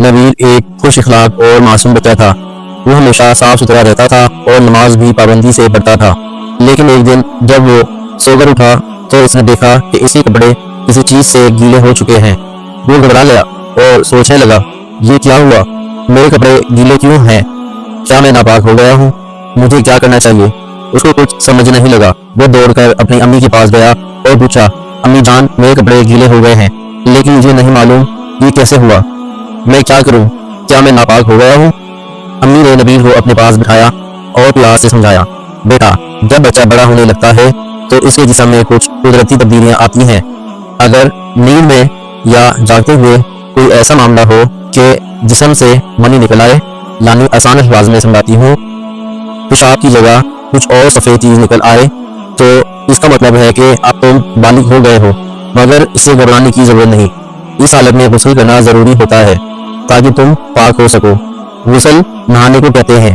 نبیل ایک خوش اخلاق اور معصوم بچہ تھا۔ وہ ہمیشہ صاف ستھرا رہتا تھا اور نماز بھی پابندی سے پڑھتا تھا۔ لیکن ایک دن جب وہ سو کر اٹھا تو اس نے دیکھا کہ اس کے کپڑے کسی چیز سے گیلے ہو چکے ہیں۔ وہ گھبرا گیا اور سوچنے لگا، یہ کیا ہوا؟ میرے کپڑے گیلے کیوں ہیں؟ کیا میں ناپاک ہو گیا ہوں؟ مجھے کیا کرنا چاہیے؟ اس کو کچھ سمجھ نہیں لگا۔ وہ دوڑ کر اپنی امی کے پاس گیا اور پوچھا، امی جان میرے کپڑے گیلے ہو گئے ہیں لیکن مجھے نہیں معلوم یہ کیسے ہوا، میں کیا کروں؟ کیا میں ناپاک ہو گیا ہوں؟ امی نے نبیل کو اپنے پاس بٹھایا اور پیار سے سمجھایا، بیٹا جب بچہ بڑا ہونے لگتا ہے تو اس کے جسم میں کچھ قدرتی تبدیلیاں آتی ہیں۔ اگر نیند میں یا جاگتے ہوئے کوئی ایسا معاملہ ہو کہ جسم سے منی نکل آئے، یعنی آسان الفاظ میں سمجھاتی ہوں، پیشاب کی جگہ کچھ اور سفید چیز نکل آئے، تو اس کا مطلب ہے کہ اب تم بالغ ہو گئے ہو، مگر اسے گھبرانے کی ضرورت نہیں۔ اس حالت میں غسل کرنا ضروری ہوتا ہے تاکہ تم پاک ہو سکو۔ غسل نہانے کو کہتے ہیں۔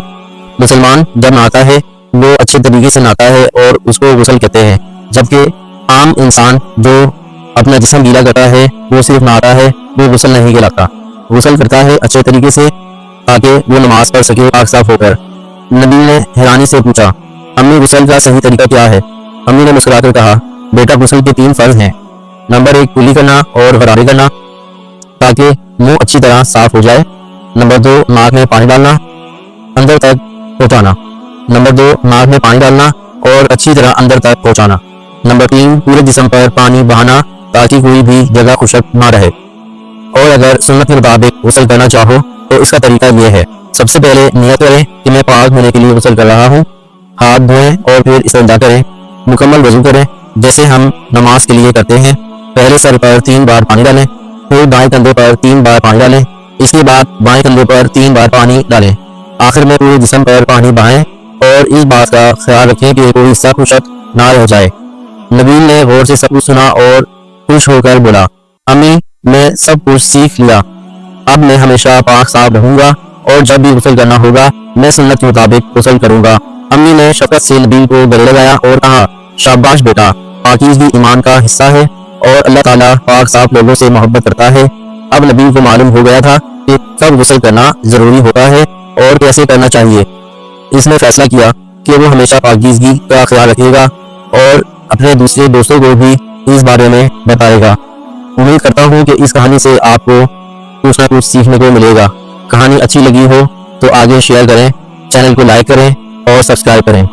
مسلمان جب نہاتا ہے وہ اچھے طریقے سے نہاتا ہے اور اس کو غسل کہتے ہیں، جبکہ عام انسان جو اپنا جسم گیلا کرتا ہے وہ صرف نہاتا ہے، وہ غسل نہیں کہلاتا۔ غسل کرتا ہے اچھے طریقے سے تاکہ وہ نماز پڑھ سکے پاک صاف ہو کر۔ نبی نے حیرانی سے پوچھا، امی غسل کا صحیح طریقہ کیا ہے؟ امی نے مسکرا کر کہا، بیٹا غسل کے 3 فرض ہیں۔ نمبر 1 کلی کرنا اور غرارے کرنا تاکہ منہ اچھی طرح صاف ہو جائے۔ نمبر 2 ناک میں پانی ڈالنا اندر تک پہنچانا۔ نمبر 2 ناک میں پانی ڈالنا اور اچھی طرح اندر تک پہنچانا۔ نمبر 3 پورے جسم پر پانی بہانا تاکہ کوئی بھی جگہ خشک نہ رہے۔ اور اگر سنت کے مطابق غسل کرنا چاہو تو اس کا طریقہ یہ ہے، سب سے پہلے نیت کریں کہ میں پاک ہونے کے لیے غسل کر رہا ہوں، ہاتھ دھوئیں اور پھر استنجا کریں، مکمل وضو کریں جیسے ہم نماز کے لیے کرتے ہیں۔ پہلے سر پر 3 بار پانی ڈالیں، پھر دائیں کندھے پر 3 بار پانی ڈالیں، اس کے بعد بائیں کندھے پر 3 بار پانی ڈالیں، آخر میں پورے جسم پر پانی بہائیں اور اس بات کا خیال رکھیں کہ کوئی حصہ خشک نہ رہ جائے۔ نبیل نے غور سے سب کچھ سنا اور خوش ہو کر بولا، امی میں سب کچھ سیکھ لیا، اب میں ہمیشہ پاک صاف رہوں گا اور جب بھی غسل کرنا ہوگا میں سنت کے مطابق غسل کروں گا۔ امی نے شفقت سے نبیل کو گلے لگایا اور کہا، شاباش بیٹا، پاکیزگی ایمان کا حصہ ہے اور اللہ تعالیٰ پاک صاف لوگوں سے محبت کرتا ہے۔ اب نبیل کو معلوم ہو گیا تھا کہ کب غسل کرنا ضروری ہوتا ہے اور کیسے کرنا چاہیے۔ اس نے فیصلہ کیا کہ وہ ہمیشہ پاکیزگی کا خیال رکھے گا اور اپنے دوسرے دوستوں کو بھی اس بارے میں بتائے گا۔ امید کرتا ہوں کہ اس کہانی سے آپ کو کچھ نہ کچھ سیکھنے کو ملے گا۔ کہانی اچھی لگی ہو تو آگے شیئر کریں، چینل کو لائک کریں اور سبسکرائب کریں۔